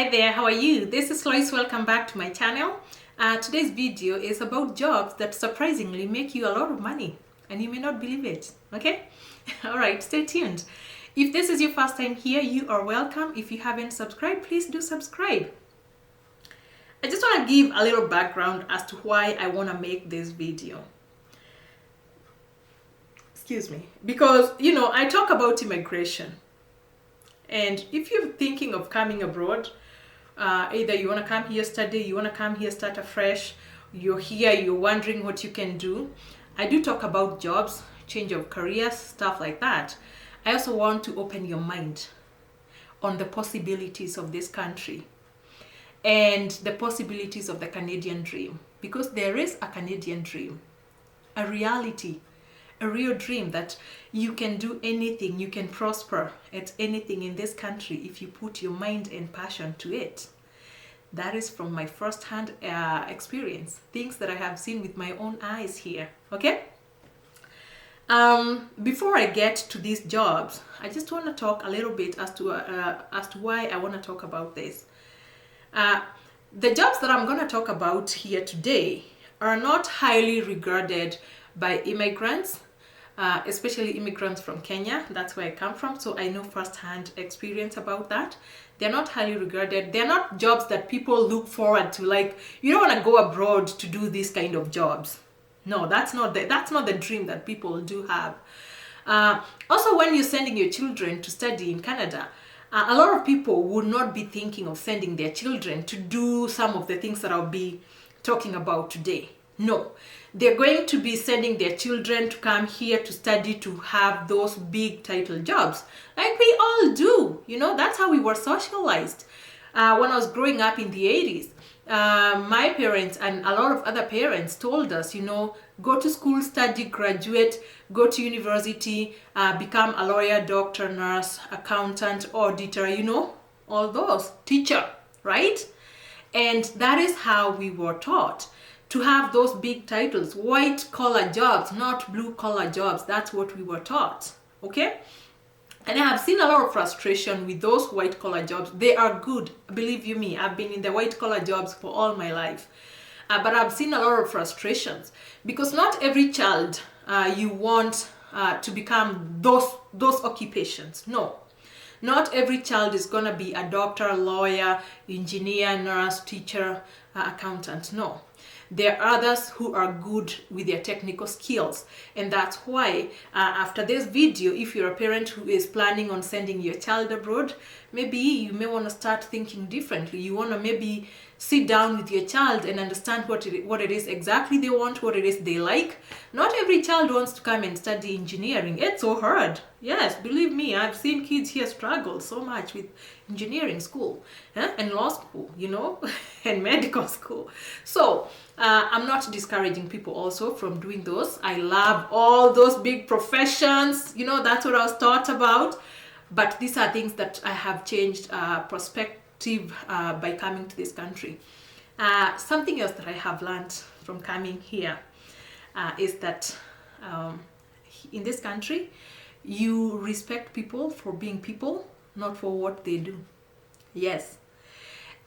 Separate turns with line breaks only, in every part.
Hi there, how are you? This is Lois. Welcome back to my channel. Today's video is about jobs that surprisingly make you a lot of money and you may not believe it, okay? Alright, stay tuned. If this is your first time here, you are welcome. If you haven't subscribed, please do subscribe. I just want to give a little background as to why I want to make this video. Excuse me. Because, I talk about immigration. And if you're thinking of coming abroad, either you want to come here study, you want to come here start afresh, you're here, you're wondering what you can do. I do talk about jobs, change of careers, stuff like that. I also want to open your mind on the possibilities of this country and the possibilities of the Canadian dream, because there is a Canadian dream, a reality, a real dream that you can do anything, you can prosper at anything in this country if you put your mind and passion to it. That is from my first-hand experience, things that I have seen with my own eyes here, okay? Before I get to these jobs, I just want to talk a little bit as to why I want to talk about this. The jobs that I'm going to talk about here today are not highly regarded by immigrants, especially immigrants from Kenya. That's where I come from, so I know first-hand experience about that. They're not highly regarded. They're not jobs that people look forward to. Like, you don't want to go abroad to do these kind of jobs. No, that's not the dream that people do have. Also, when you're sending your children to study in Canada, a lot of people would not be thinking of sending their children to do some of the things that I'll be talking about today. No, they're going to be sending their children to come here to study, to have those big title jobs like we all do. That's how we were socialized. When I was growing up in the 80s, my parents and a lot of other parents told us, go to school, study, graduate, go to university, become a lawyer, doctor, nurse, accountant, auditor, all those, teacher, right? And that is how we were taught to have those big titles, white collar jobs, not blue collar jobs. That's what we were taught, okay? And I have seen a lot of frustration with those white collar jobs. They are good, believe you me. I've been in the white collar jobs for all my life. But I've seen a lot of frustrations because not every child you want to become those occupations. No. Not every child is going to be a doctor, lawyer, engineer, nurse, teacher, accountant. No. There are others who are good with their technical skills, and that's why after this video, if you're a parent who is planning on sending your child abroad, maybe you may want to start thinking differently. You want to maybe sit down with your child and understand what it is exactly they want, what it is they like. Not every child wants to come and study engineering. It's so hard. Yes, believe me, I've seen kids here struggle so much with engineering school and law school, and medical school. So I'm not discouraging people also from doing those. I love all those big professions. That's what I was taught about. But these are things that I have changed perspective by coming to this country. Something else that I have learned from coming here is that in this country, you respect people for being people, not for what they do. Yes.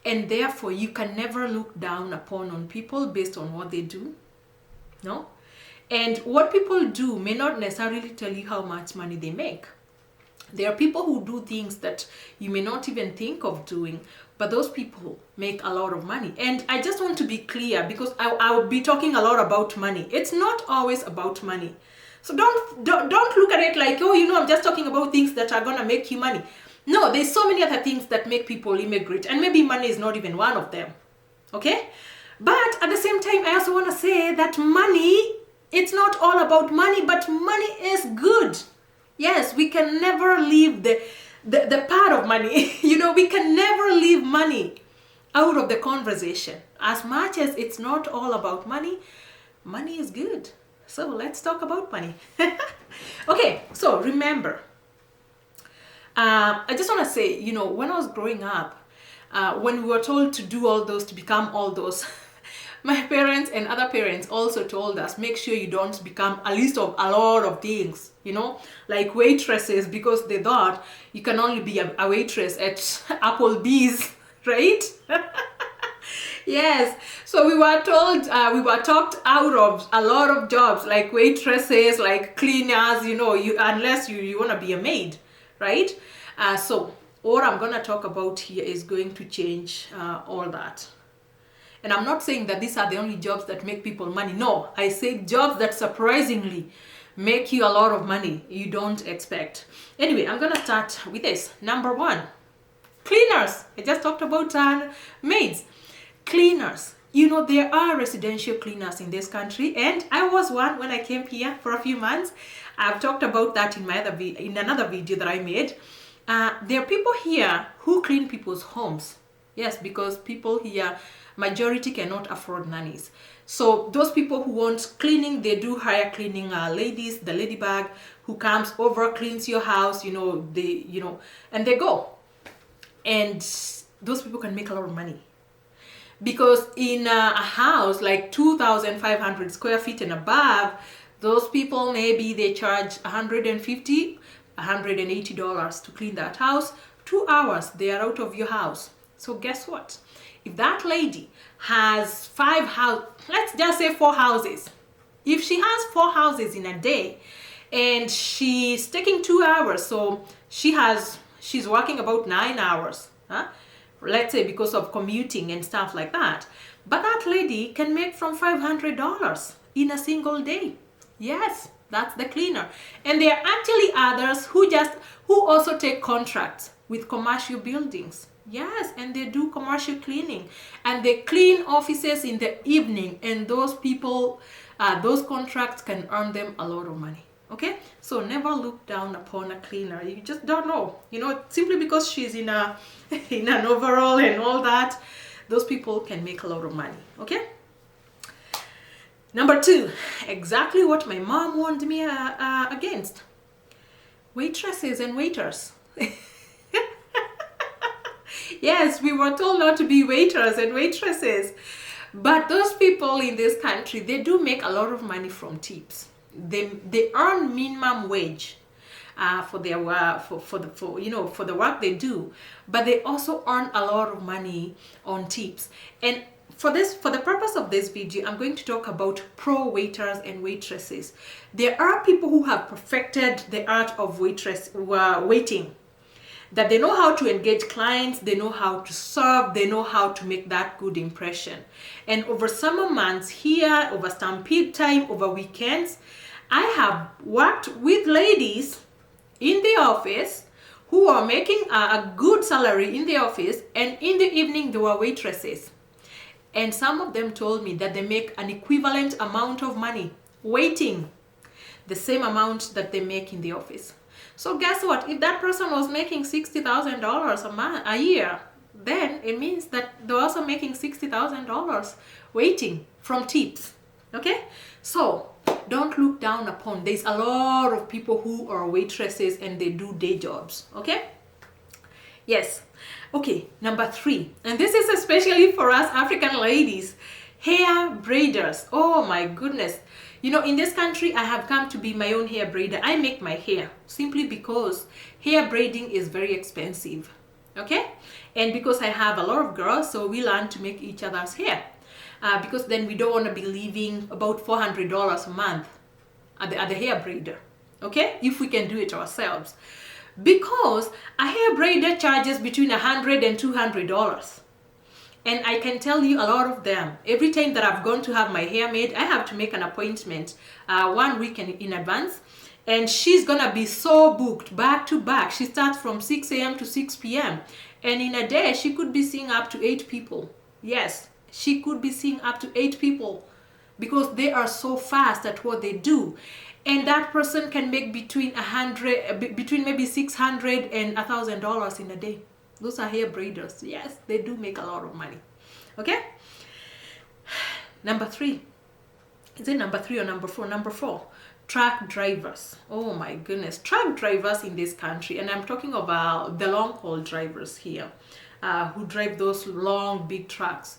And therefore, you can never look down on people based on what they do. No? And what people do may not necessarily tell you how much money they make. There are people who do things that you may not even think of doing, but those people make a lot of money. And I just want to be clear, because I will be talking a lot about money. It's not always about money. So don't look at it like, I'm just talking about things that are going to make you money. No, there's so many other things that make people immigrate, and maybe money is not even one of them, okay? But at the same time, I also want to say that money, it's not all about money, but money is good. Yes, we can never leave the part of money. We can never leave money out of the conversation. As much as it's not all about money, money is good. So let's talk about money. Okay, so remember, I just want to say, when I was growing up, when we were told to do all those, to become all those, my parents and other parents also told us, make sure you don't become a list of a lot of things, like waitresses, because they thought you can only be a waitress at Applebee's, right? Yes, so we were told, we were talked out of a lot of jobs like waitresses, like cleaners, unless you want to be a maid, right? So what I'm going to talk about here is going to change all that. And I'm not saying that these are the only jobs that make people money. No, I say jobs that surprisingly make you a lot of money you don't expect. Anyway, I'm going to start with this. Number one, cleaners. I just talked about maids. Cleaners. There are residential cleaners in this country, and I was one when I came here for a few months. I've talked about that in another video that I made. There are people here who clean people's homes. Yes, because people here, majority cannot afford nannies. So those people who want cleaning, they do hire cleaning ladies, the ladybug who comes over, cleans your house, and they go. And those people can make a lot of money. Because in a house like 2,500 square feet and above, those people, maybe they charge $150, $180 to clean that house. 2 hours, they are out of your house. So guess what? If that lady has 5 houses, let's just say 4 houses. If she has 4 houses in a day and she's taking 2 hours, so she's working about 9 hours, let's say, because of commuting and stuff like that. But that lady can make from $500 in a single day. Yes, that's the cleaner. And there are actually others who also take contracts with commercial buildings. Yes, and they do commercial cleaning, and they clean offices in the evening, and those people, those contracts can earn them a lot of money. Okay, so never look down upon a cleaner. You just don't know, simply because she's in an overall and all that, those people can make a lot of money. Okay. Number 2, exactly what my mom warned me against: waitresses and waiters. Yes, we were told not to be waiters and waitresses, but those people in this country, they do make a lot of money from tips. They earn minimum wage for their for the work they do, but they also earn a lot of money on tips. And for the purpose of this video, I'm going to talk about pro waiters and waitresses. There are people who have perfected the art of waiting, that they know how to engage clients, they know how to serve, they know how to make that good impression. And over summer months here, over stampede time, over weekends, I have worked with ladies in the office who are making a good salary in the office, and in the evening they were waitresses. And some of them told me that they make an equivalent amount of money waiting, the same amount that they make in the office. So guess what? If that person was making $60,000 a year, then it means that they're also making $60,000 waiting from tips. Okay? So don't look down upon. There's a lot of people who are waitresses and they do day jobs. Okay? Yes. Okay, number 3. And this is especially for us African ladies. Hair braiders. Oh my goodness. In this country, I have come to be my own hair braider. I make my hair simply because hair braiding is very expensive. Okay? And because I have a lot of girls, so we learn to make each other's hair. Because then we don't want to be leaving about $400 a month at the hair braider. Okay? If we can do it ourselves. Because a hair braider charges between $100 and $200. And I can tell you a lot of them. Every time that I've gone to have my hair made, I have to make an appointment 1 week in advance. And she's gonna be so booked back to back. She starts from 6 a.m. to 6 p.m. And in a day, she could be seeing up to 8 people. Yes, she could be seeing up to 8 people because they are so fast at what they do. And that person can make between maybe $600 and $1,000 in a day. Those are hair braiders. Yes, they do make a lot of money. Okay? Number 3. Is it number 3 or number 4? Number 4. Truck drivers. Oh my goodness. Truck drivers in this country. And I'm talking about the long haul drivers here who drive those long, big trucks.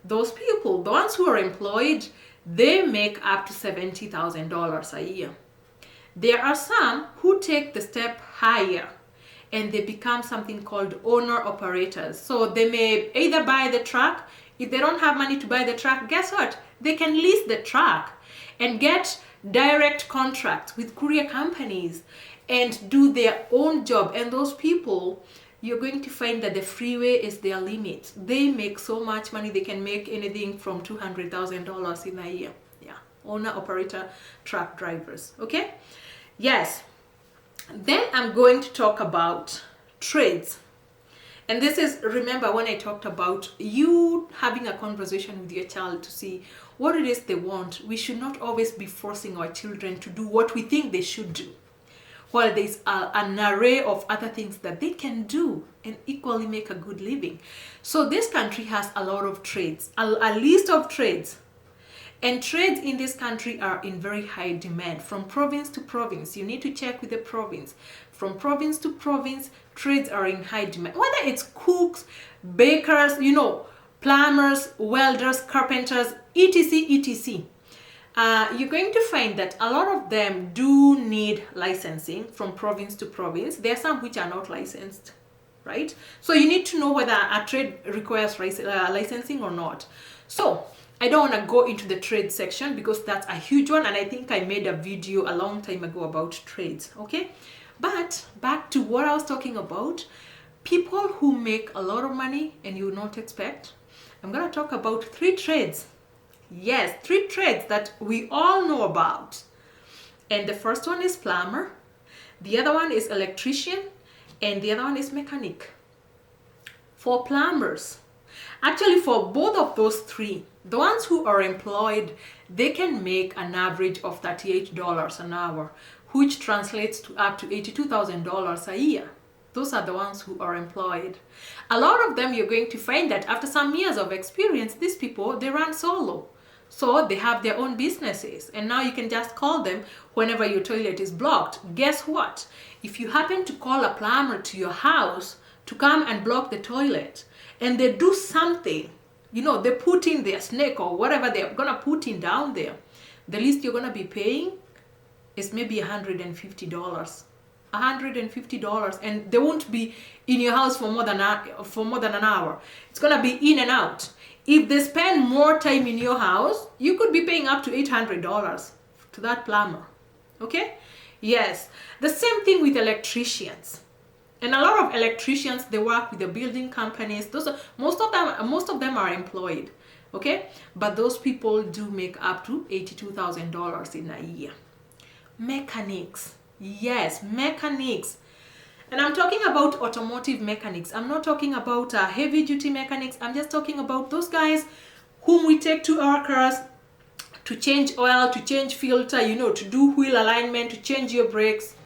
Those people, the ones who are employed, they make up to $70,000 a year. There are some who take the step higher and they become something called owner operators. So they may either buy the truck. If they don't have money to buy the truck, guess what? They can lease the truck and get direct contracts with courier companies and do their own job. And those people, you're going to find that the freeway is their limit. They make so much money. They can make anything from $200,000 in a year. Yeah, owner operator truck drivers. Okay, yes. Then I'm going to talk about trades. And this is, remember when I talked about you having a conversation with your child to see what it is they want. We should not always be forcing our children to do what we think they should do, while there's an array of other things that they can do and equally make a good living. So this country has a lot of trades, a list of trades. And trades in this country are in very high demand from province to province. You need to check with the province. From province to province, trades are in high demand. Whether it's cooks, bakers, plumbers, welders, carpenters, etc., etc. You're going to find that a lot of them do need licensing from province to province. There are some which are not licensed, right? So you need to know whether a trade requires licensing or not. So I don't want to go into the trade section because that's a huge one, and I think I made a video a long time ago about trades, okay? But back to what I was talking about, people who make a lot of money and you would not expect. I'm going to talk about 3 trades. Yes, 3 trades that we all know about. And the first one is plumber, the other one is electrician, and the other one is mechanic. For plumbers, actually for both of those 3, the ones who are employed, they can make an average of $38 an hour, which translates to up to $82,000 a year. Those are the ones who are employed. A lot of them, you're going to find that after some years of experience, these people, they run solo. So they have their own businesses, and now you can just call them whenever your toilet is blocked. Guess what? If you happen to call a plumber to your house to come and block the toilet, and they do something, they put in their snake or whatever they're gonna put in down there, the least you're gonna be paying is maybe $150. $150, and they won't be in your house for more than an hour. It's gonna be in and out. If they spend more time in your house, you could be paying up to $800 to that plumber. Okay? Yes. The same thing with electricians. And a lot of electricians, they work with the building companies. Most of them are employed. Okay? But those people do make up to $82,000 in a year. Mechanics. Yes, mechanics. And I'm talking about automotive mechanics. I'm not talking about heavy duty mechanics. I'm just talking about those guys whom we take to our cars to change oil, to change filter, to do wheel alignment, to change your brakes.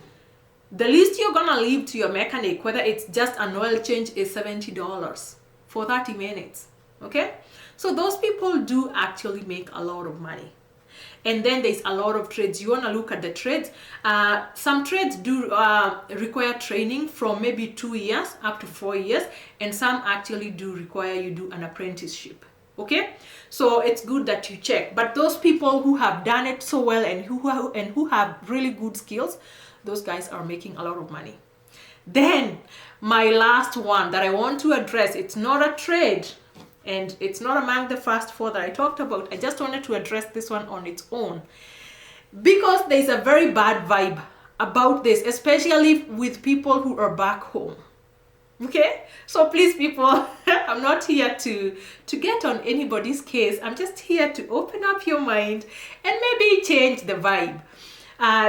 The least you're gonna leave to your mechanic, whether it's just an oil change, is $70 for 30 minutes. Okay? So those people do actually make a lot of money. And then there's a lot of trades. You want to look at the trades. Some trades do require training from maybe 2 years up to 4 years, and some actually do require you do an apprenticeship. Okay, so it's good that you check. But those people who have done it so well and who have really good skills, those guys are making a lot of money. Then my last one that I want to address, it's not a trade. And it's not among the first 4 that I talked about. I just wanted to address this one on its own, because there's a very bad vibe about this, especially with people who are back home. Okay? So please, people, I'm not here to get on anybody's case. I'm just here to open up your mind and maybe change the vibe.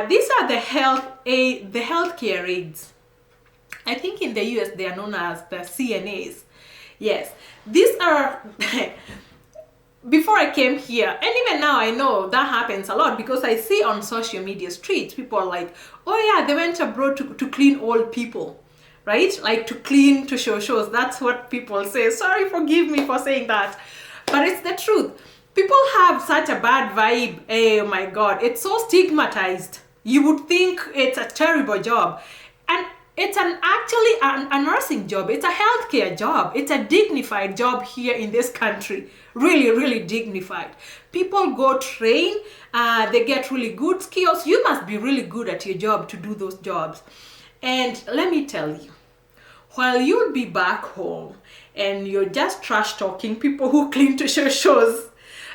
These are the healthcare aides. I think in the US they are known as the CNAs. Yes, these are, before I came here, and even now I know that happens a lot, because I see on social media streets, people are like, oh yeah, they went abroad to clean old people, right? Like to clean, to show shows. That's what people say. Sorry, forgive me for saying that. But it's the truth. People have such a bad vibe. Oh my God, it's so stigmatized. You would think it's a terrible job. And it's actually a nursing job. It's a healthcare job. It's a dignified job here in this country. Really, really dignified. People go train. They get really good skills. You must be really good at your job to do those jobs. And let me tell you, while you'll be back home and you're just trash talking people who clean to show shows.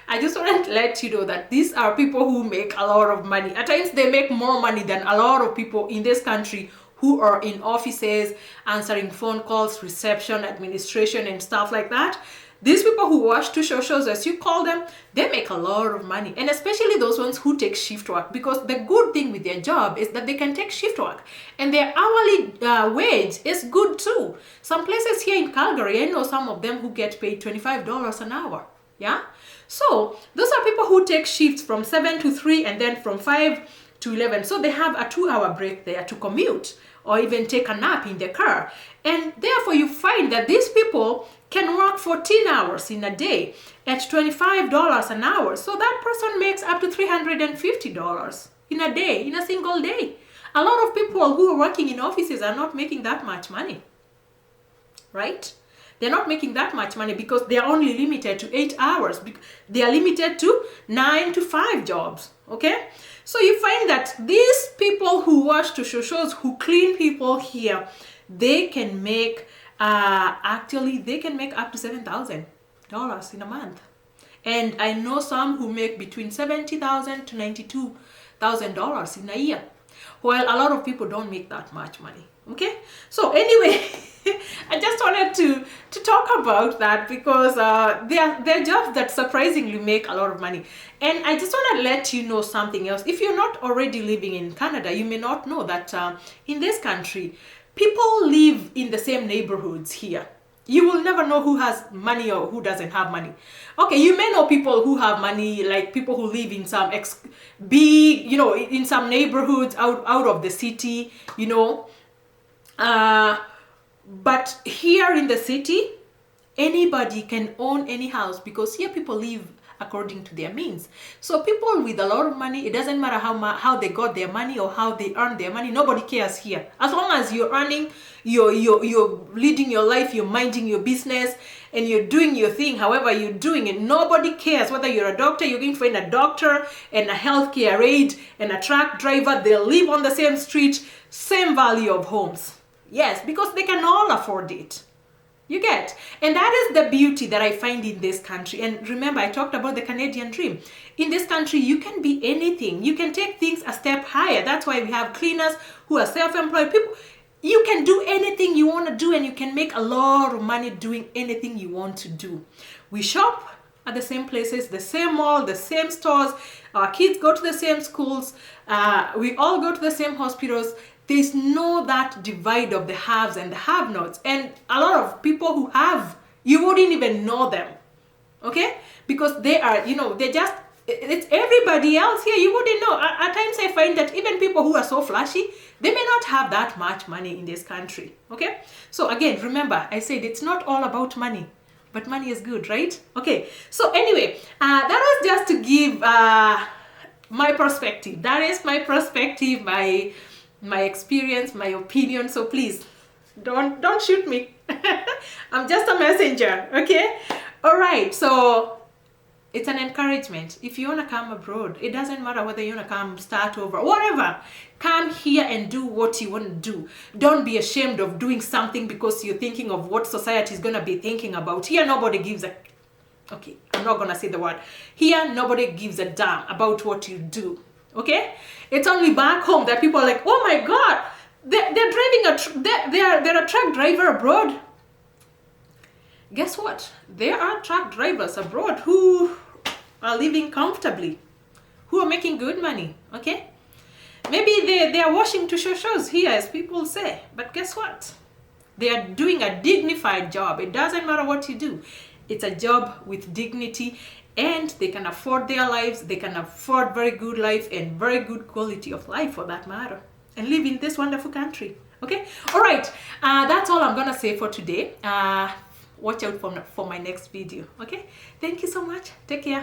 I just want to let you know that these are people who make a lot of money. At times they make more money than a lot of people in this country who are in offices, answering phone calls, reception, administration, and stuff like that. These people who wash to show shows, as you call them, they make a lot of money. And especially those ones who take shift work, because the good thing with their job is that they can take shift work and their hourly wage is good too. Some places here in Calgary, I know some of them who get paid $25 an hour. Yeah. So those are people who take shifts from 7 to 3 and then from 5 to 11. So they have a 2-hour break there to commute or even take a nap in their car. And therefore you find that these people can work 14 hours in a day at $25 an hour. So that person makes up to $350 in a day, in a single day. A lot of people who are working in offices are not making that much money, right? They're not making that much money because they are only limited to 8 hours. They are limited to 9 to 5 jobs, okay? So you find that these people who wash to show shows, who clean people here, they can make, they can make up to $7,000 in a month. And I know some who make between $70,000 to $92,000 in a year, while a lot of people don't make that much money, okay? So anyway, I just wanted to talk about that because they're jobs that surprisingly make a lot of money. And I just want to let you know something else. If you're not already living in Canada, you may not know that in this country, people live in the same neighborhoods here. You will never know who has money or who doesn't have money. Okay, you may know people who have money, like people who live in some big, in some neighborhoods out of the city, but here in the city, anybody can own any house because here people live according to their means. So people with a lot of money, it doesn't matter how they got their money or how they earn their money. Nobody cares here. As long as you're earning, you're leading your life, you're minding your business, and you're doing your thing, however you're doing it, nobody cares whether you're a doctor, you're going to find a doctor and a healthcare aide and a truck driver. They'll live on the same street, same value of homes. Yes, because they can all afford it. You get? And that is the beauty that I find in this country. And remember, I talked about the Canadian dream. In this country, you can be anything. You can take things a step higher. That's why we have cleaners who are self-employed people. You can do anything you want to do and you can make a lot of money doing anything you want to do. We shop at the same places, the same mall, the same stores. Our kids go to the same schools. We all go to the same hospitals. There's no that divide of the haves and the have-nots. And a lot of people who have, you wouldn't even know them, okay? Because they are, it's everybody else here. You wouldn't know. At times I find that even people who are so flashy, they may not have that much money in this country, okay? So again, remember, I said it's not all about money, but money is good, right? Okay, so anyway, that was just to give my perspective. That is my perspective, my experience, my opinion. So please don't shoot me. I'm just a messenger, okay? All right, so it's an encouragement. If you want to come abroad, it doesn't matter whether you want to come start over, whatever. Come here and do what you want to do. Don't be ashamed of doing something because you're thinking of what society is going to be thinking about. Here, nobody gives a, okay, I'm not going to say the word. Here, nobody gives a damn about what you do. Okay, it's only back home that people are like, oh my God, they're driving they're a truck driver abroad. Guess what? There are truck drivers abroad who are living comfortably, who are making good money. Okay, maybe they are washing to show shows here, as people say, but guess what? They are doing a dignified job. It doesn't matter what you do. It's a job with dignity. And they can afford their lives, they can afford very good life and very good quality of life for that matter, and live in this wonderful country. Okay, all right, that's all I'm gonna say for today. Watch out for my next video. Okay, thank you so much. Take care.